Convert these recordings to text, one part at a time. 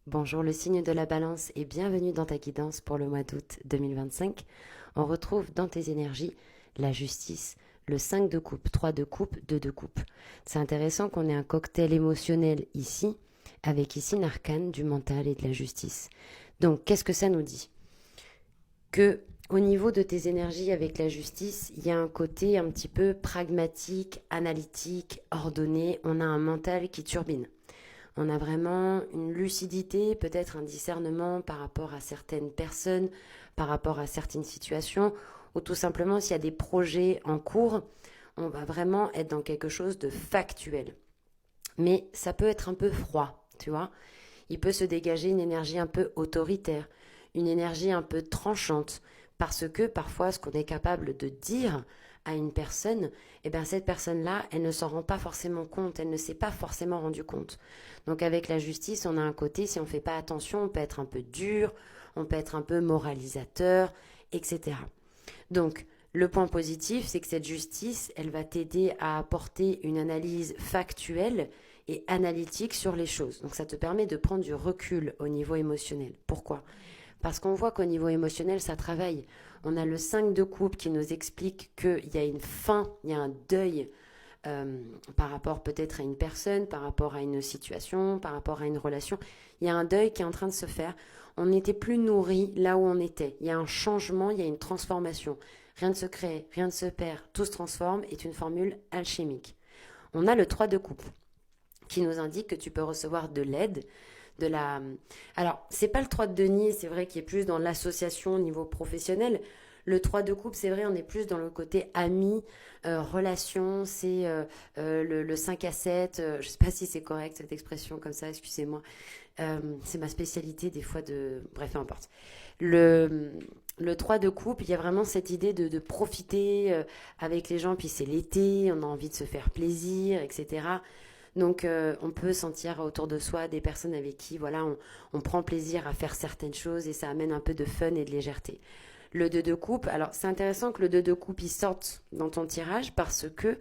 Bonjour le signe de la balance et bienvenue dans ta guidance pour le mois d'août 2025. On retrouve dans tes énergies la justice, le 5 de coupe, 3 de coupe, 2 de coupe. C'est intéressant qu'on ait un cocktail émotionnel ici, avec ici une arcane du mental et de la justice. Donc qu'est-ce que ça nous dit? Que au niveau de tes énergies avec la justice, il y a un côté un petit peu pragmatique, analytique, ordonné, on a un mental qui turbine. On a vraiment une lucidité, peut-être un discernement par rapport à certaines personnes, par rapport à certaines situations, ou tout simplement s'il y a des projets en cours, on va vraiment être dans quelque chose de factuel. Mais ça peut être un peu froid, tu vois. Il peut se dégager une énergie un peu autoritaire, une énergie un peu tranchante, parce que parfois ce qu'on est capable de dire à une personne, eh bien cette personne-là, elle ne s'en rend pas forcément compte, elle ne s'est pas forcément rendue compte. Donc avec la justice, on a un côté, si on ne fait pas attention, on peut être un peu dur, on peut être un peu moralisateur, etc. Donc le point positif, c'est que cette justice, elle va t'aider à apporter une analyse factuelle et analytique sur les choses. Donc ça te permet de prendre du recul au niveau émotionnel. Pourquoi? Parce qu'on voit qu'au niveau émotionnel, ça travaille. On a le 5 de coupe qui nous explique qu'il y a une fin, il y a un deuil par rapport peut-être à une personne, par rapport à une situation, par rapport à une relation. Il y a un deuil qui est en train de se faire. On n'était plus nourri là où on était. Il y a un changement, il y a une transformation. Rien ne se crée, rien ne se perd, tout se transforme est une formule alchimique. On a le 3 de coupe qui nous indique que tu peux recevoir de l'aide, de la... Alors, c'est pas le 3 de denier, c'est vrai qu'il est plus dans l'association au niveau professionnel. Le 3 de coupe, c'est vrai, on est plus dans le côté ami, relation, c'est le 5 à 7. Je sais pas si c'est correct cette expression comme ça, excusez-moi. C'est ma spécialité des fois de... Bref, peu importe. Le, le 3 de coupe, il y a vraiment cette idée de profiter avec les gens, puis c'est l'été, on a envie de se faire plaisir, etc. Donc on peut sentir autour de soi des personnes avec qui voilà, on prend plaisir à faire certaines choses et ça amène un peu de fun et de légèreté. Le 2 de coupe, alors c'est intéressant que le 2 de coupe il sorte dans ton tirage parce que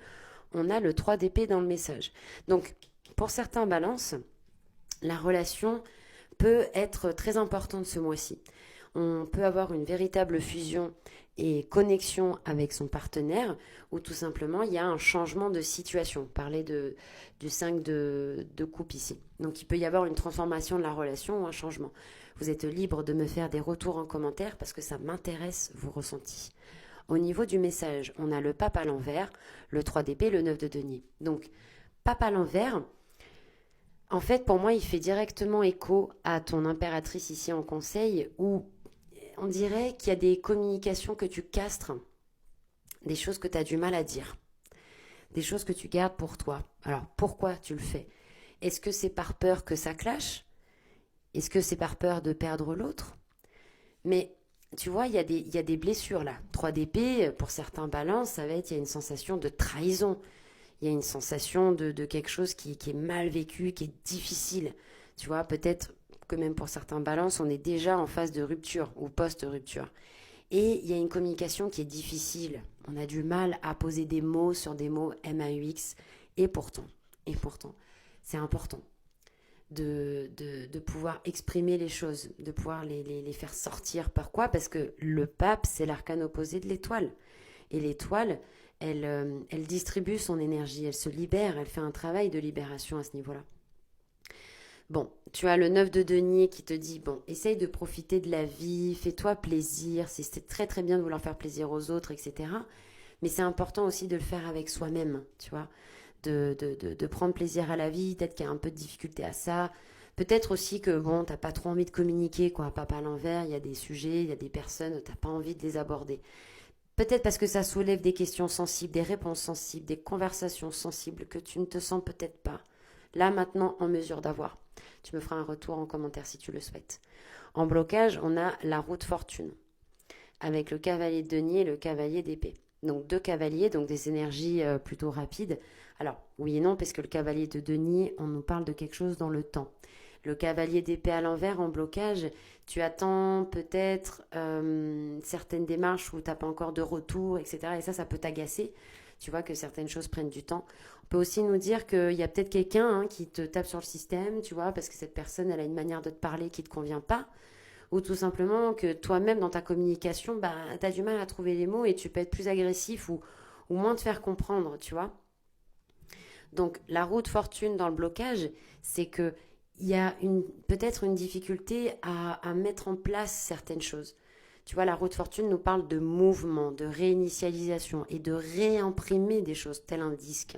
on a le 3 d'épée dans le message. Donc pour certains balances, la relation peut être très importante ce mois-ci. On peut avoir une véritable fusion et connexion avec son partenaire ou tout simplement il y a un changement de situation. Parler du 5 de coupe ici. Donc il peut y avoir une transformation de la relation ou un changement. Vous êtes libre de me faire des retours en commentaire parce que ça m'intéresse vos ressentis. Au niveau du message, on a le pape à l'envers, le 3 d'épée, le 9 de denier. Donc pape à l'envers, en fait, pour moi, il fait directement écho à ton impératrice ici en conseil, où on dirait qu'il y a des communications que tu castres, des choses que tu as du mal à dire, des choses que tu gardes pour toi. Alors, pourquoi tu le fais? Est-ce que c'est par peur que ça clash? Est-ce que c'est par peur de perdre l'autre? Mais tu vois, il y a des blessures là. 3 d'épée, pour certains balances, ça va être, il y a une sensation de trahison. Il y a une sensation de quelque chose qui est mal vécu, qui est difficile. Tu vois, peut-être que même pour certains balances, on est déjà en phase de rupture ou post-rupture. Et il y a une communication qui est difficile. On a du mal à poser des mots sur des mots MAUX. Et pourtant, c'est important de pouvoir exprimer les choses, de pouvoir les faire sortir. Pourquoi? Parce que le pape, c'est l'arcane opposé de l'étoile. Et l'étoile, elle distribue son énergie, elle se libère, elle fait un travail de libération à ce niveau-là. Bon, tu as le 9 de denier qui te dit, bon, essaye de profiter de la vie, fais-toi plaisir, c'est très très bien de vouloir faire plaisir aux autres, etc. Mais c'est important aussi de le faire avec soi-même, tu vois, de prendre plaisir à la vie, peut-être qu'il y a un peu de difficulté à ça. Peut-être aussi que, bon, t'as pas trop envie de communiquer, quoi, pas à l'envers, il y a des sujets, il y a des personnes, t'as pas envie de les aborder. Peut-être parce que ça soulève des questions sensibles, des réponses sensibles, des conversations sensibles que tu ne te sens peut-être pas, là maintenant, en mesure d'avoir. Tu me feras un retour en commentaire si tu le souhaites. En blocage, on a la route fortune, avec le cavalier de denier et le cavalier d'épée. Donc deux cavaliers, donc des énergies plutôt rapides. Alors, oui et non, parce que le cavalier de denier, on nous parle de quelque chose dans le temps. Le cavalier d'épée à l'envers en blocage, tu attends peut-être certaines démarches où tu n'as pas encore de retour, etc. Et ça peut t'agacer. Tu vois que certaines choses prennent du temps. peut aussi nous dire qu'il y a peut-être quelqu'un qui te tape sur le système, tu vois, parce que cette personne, elle a une manière de te parler qui ne te convient pas, ou tout simplement que toi-même, dans ta communication, bah, tu as du mal à trouver les mots et tu peux être plus agressif ou moins te faire comprendre, tu vois. Donc, la roue de fortune dans le blocage, c'est que il y a peut-être une difficulté à mettre en place certaines choses. Tu vois, la roue de fortune nous parle de mouvement, de réinitialisation et de réimprimer des choses, tel un disque.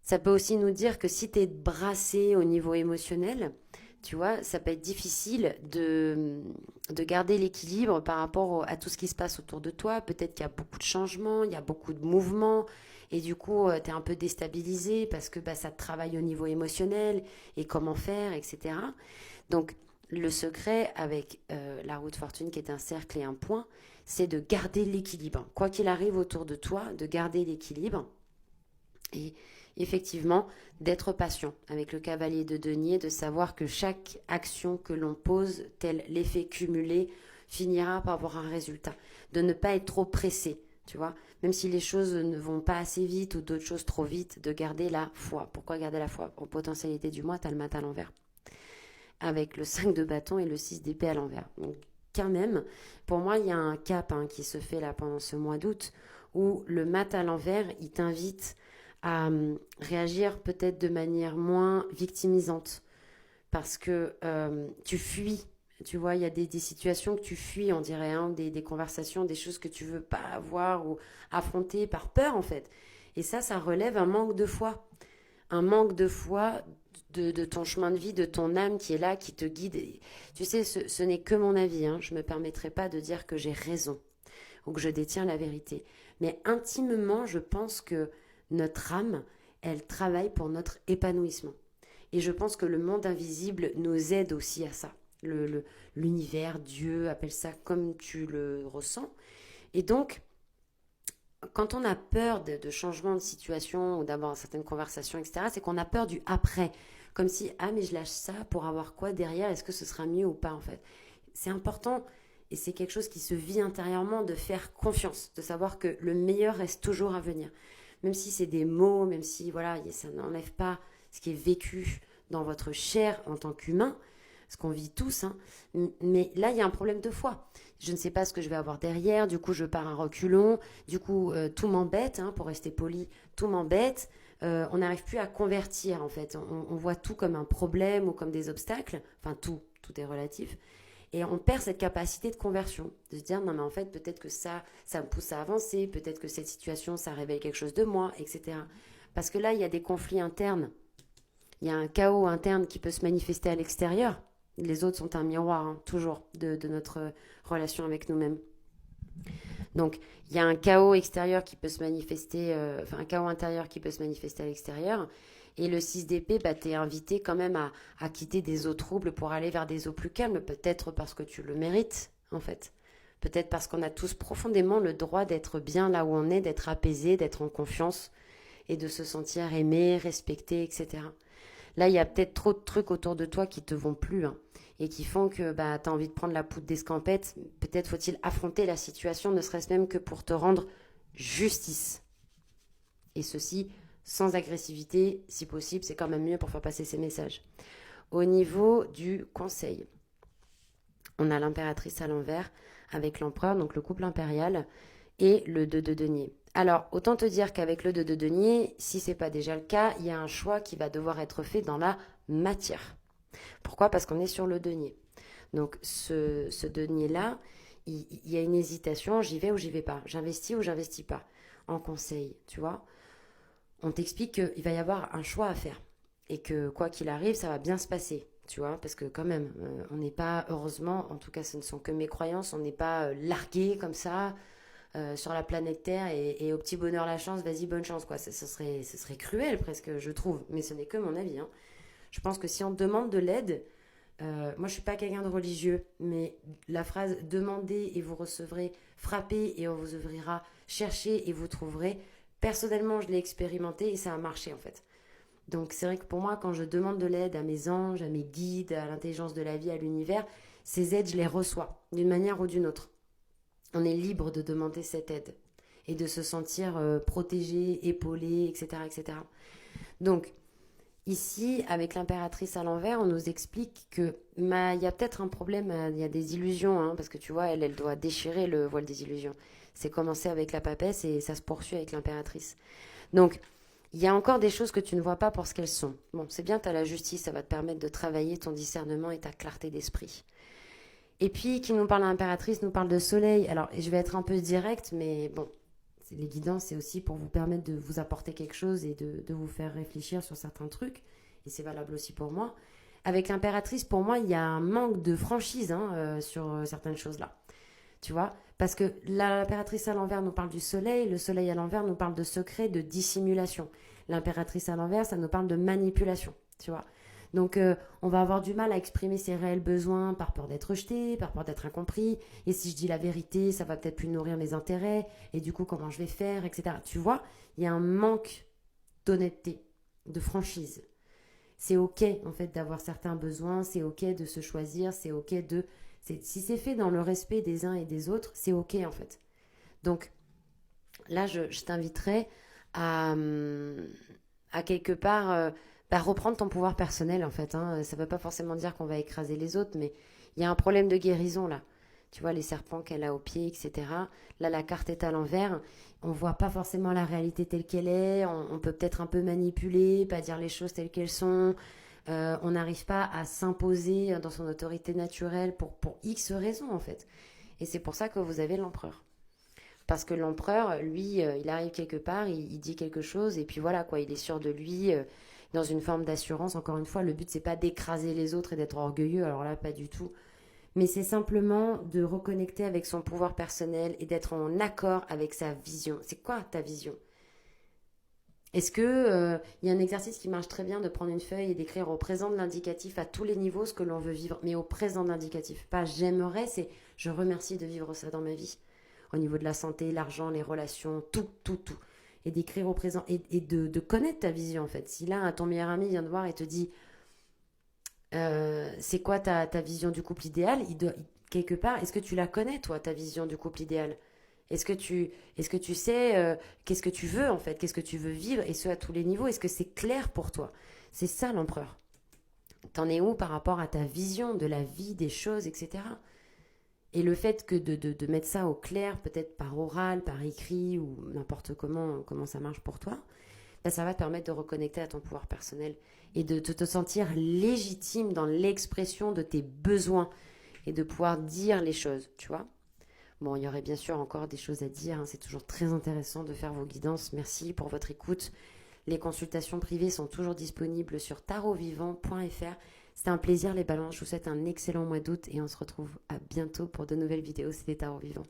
Ça peut aussi nous dire que si tu es brassé au niveau émotionnel, tu vois, ça peut être difficile de garder l'équilibre par rapport à tout ce qui se passe autour de toi. Peut-être qu'il y a beaucoup de changements, il y a beaucoup de mouvements, et du coup, tu es un peu déstabilisé parce que bah, ça te travaille au niveau émotionnel et comment faire, etc. Donc, le secret avec la roue de fortune qui est un cercle et un point, c'est de garder l'équilibre. Quoi qu'il arrive autour de toi, de garder l'équilibre. Et effectivement, d'être patient avec le cavalier de denier, de savoir que chaque action que l'on pose, tel l'effet cumulé, finira par avoir un résultat. De ne pas être trop pressé, tu vois. Même si les choses ne vont pas assez vite ou d'autres choses trop vite, de garder la foi. Pourquoi garder la foi? En potentialité du mois, tu as le mat à l'envers. Avec le 5 de bâton et le 6 d'épée à l'envers. Donc quand même, pour moi, il y a un cap qui se fait là pendant ce mois d'août où le mat à l'envers, il t'invite à réagir peut-être de manière moins victimisante parce que tu fuis. Tu vois, il y a des situations que tu fuis, on dirait, des conversations, des choses que tu veux pas avoir ou affronter par peur en fait. Et ça relève un manque de foi. Un manque de foi de ton chemin de vie, de ton âme qui est là, qui te guide. Et, tu sais, ce n'est que mon avis. Je ne me permettrai pas de dire que j'ai raison ou que je détiens la vérité. Mais intimement, je pense que notre âme, elle travaille pour notre épanouissement. Et je pense que le monde invisible nous aide aussi à ça. L'univers, Dieu, appelle ça comme tu le ressens. Et donc, quand on a peur de changement de situation ou d'avoir certaines conversations, etc., c'est qu'on a peur du après. Comme si, ah mais je lâche ça pour avoir quoi derrière? Est-ce que ce sera mieux ou pas en fait? C'est important et c'est quelque chose qui se vit intérieurement de faire confiance, de savoir que le meilleur reste toujours à venir. Même si c'est des mots, même si voilà, ça n'enlève pas ce qui est vécu dans votre chair en tant qu'humain, ce qu'on vit tous, mais là il y a un problème de foi. Je ne sais pas ce que je vais avoir derrière, du coup je pars à reculons, du coup tout m'embête, pour rester poli, tout m'embête. On n'arrive plus à convertir en fait, on voit tout comme un problème ou comme des obstacles, enfin tout est relatif. Et on perd cette capacité de conversion, de se dire non mais en fait peut-être que ça me pousse à avancer, peut-être que cette situation ça révèle quelque chose de moi, etc. Parce que là il y a des conflits internes, il y a un chaos interne qui peut se manifester à l'extérieur. Les autres sont un miroir, toujours, de notre relation avec nous-mêmes. Donc, il y a un chaos extérieur qui peut se manifester, un chaos intérieur qui peut se manifester à l'extérieur. Et le 6 d'épée, t'es invité quand même à quitter des eaux troubles pour aller vers des eaux plus calmes, peut-être parce que tu le mérites, en fait. Peut-être parce qu'on a tous profondément le droit d'être bien là où on est, d'être apaisé, d'être en confiance et de se sentir aimé, respecté, etc. Là, il y a peut-être trop de trucs autour de toi qui te vont plus et qui font que tu as envie de prendre la poudre d'escampette. Peut-être faut-il affronter la situation, ne serait-ce même que pour te rendre justice. Et ceci sans agressivité, si possible, c'est quand même mieux pour faire passer ces messages. Au niveau du conseil, on a l'impératrice à l'envers avec l'empereur, donc le couple impérial, et le 2 de denier. Alors, autant te dire qu'avec le 2 de denier, si ce n'est pas déjà le cas, il y a un choix qui va devoir être fait dans la matière. Pourquoi? Parce qu'on est sur le denier. Donc, ce denier-là, il y a une hésitation, j'y vais ou j'y vais pas, j'investis ou j'investis pas. En conseil, tu vois, on t'explique qu'il va y avoir un choix à faire et que quoi qu'il arrive, ça va bien se passer. Tu vois, parce que quand même, on n'est pas, heureusement, en tout cas ce ne sont que mes croyances, on n'est pas largué comme ça, sur la planète Terre et au petit bonheur la chance, vas-y bonne chance quoi. Ce serait cruel presque je trouve, mais ce n'est que mon avis. Je pense que si on demande de l'aide, moi je suis pas quelqu'un de religieux, mais la phrase demandez et vous recevrez, frappez et on vous ouvrira, cherchez et vous trouverez. Personnellement je l'ai expérimenté et ça a marché en fait. Donc c'est vrai que pour moi quand je demande de l'aide à mes anges, à mes guides, à l'intelligence de la vie, à l'univers, ces aides je les reçois d'une manière ou d'une autre. On est libre de demander cette aide. et de se sentir protégé, épaulé, etc., etc. Donc, ici, avec l'impératrice à l'envers, on nous explique que il y a peut-être un problème, il y a des illusions, hein, parce que tu vois, elle doit déchirer le voile des illusions. C'est commencé avec la papesse et ça se poursuit avec l'impératrice. Donc, il y a encore des choses que tu ne vois pas pour ce qu'elles sont. Bon, c'est bien, tu as la justice, ça va te permettre de travailler ton discernement et ta clarté d'esprit. Et puis, qui nous parle d'impératrice, nous parle de soleil. Alors, je vais être un peu directe, mais bon, les guidances, c'est aussi pour vous permettre de vous apporter quelque chose et de vous faire réfléchir sur certains trucs. Et c'est valable aussi pour moi. Avec l'impératrice, pour moi, il y a un manque de franchise hein, sur certaines choses-là. Tu vois? Parce que l'impératrice à l'envers nous parle du soleil, le soleil à l'envers nous parle de secret, de dissimulation. L'impératrice à l'envers, ça nous parle de manipulation. Tu vois? Donc, on va avoir du mal à exprimer ses réels besoins par peur d'être rejeté, par peur d'être incompris. Et si je dis la vérité, ça va peut-être plus nourrir mes intérêts. Et du coup, comment je vais faire, etc. Tu vois, il y a un manque d'honnêteté, de franchise. C'est OK, en fait, d'avoir certains besoins. C'est OK de se choisir. C'est OK de... Si c'est fait dans le respect des uns et des autres, c'est OK, en fait. Donc, là, je t'inviterai à quelque part reprendre ton pouvoir personnel en fait. Hein. Ça ne veut pas forcément dire qu'on va écraser les autres, mais il y a un problème de guérison là. Tu vois, les serpents qu'elle a aux pieds, etc. Là, la carte est à l'envers. On ne voit pas forcément la réalité telle qu'elle est. On peut peut-être un peu manipuler, pas dire les choses telles qu'elles sont. On n'arrive pas à s'imposer dans son autorité naturelle pour X raisons en fait. Et c'est pour ça que vous avez l'empereur. Parce que l'empereur, lui, il arrive quelque part, il dit quelque chose, et puis voilà, quoi, il est sûr de lui, dans une forme d'assurance. Encore une fois, le but, c'est pas d'écraser les autres et d'être orgueilleux, alors là, pas du tout. Mais c'est simplement de reconnecter avec son pouvoir personnel et d'être en accord avec sa vision. C'est quoi ta vision? Est-ce que il y a un exercice qui marche très bien de prendre une feuille et d'écrire au présent de l'indicatif à tous les niveaux ce que l'on veut vivre, mais au présent de l'indicatif. Pas j'aimerais, c'est je remercie de vivre ça dans ma vie. Au niveau de la santé, l'argent, les relations, tout, tout, tout. Et d'écrire au présent et de connaître ta vision en fait. Si là, ton meilleur ami vient te voir et te dit c'est quoi ta vision du couple idéal, quelque part, est-ce que tu la connais toi, ta vision du couple idéal? Est-ce que tu sais qu'est-ce que tu veux en fait, qu'est-ce que tu veux vivre et ce à tous les niveaux? Est-ce que c'est clair pour toi? C'est ça l'empereur. T'en es où par rapport à ta vision de la vie, des choses, etc. Et le fait que de mettre ça au clair, peut-être par oral, par écrit ou n'importe comment ça marche pour toi, ben ça va te permettre de reconnecter à ton pouvoir personnel et de te sentir légitime dans l'expression de tes besoins et de pouvoir dire les choses, tu vois. Bon, il y aurait bien sûr encore des choses à dire, hein. C'est toujours très intéressant de faire vos guidances. Merci pour votre écoute. Les consultations privées sont toujours disponibles sur tarotvivant.fr. C'était un plaisir les balances. Je vous souhaite un excellent mois d'août et on se retrouve à bientôt pour de nouvelles vidéos. C'était Tarot Vivant.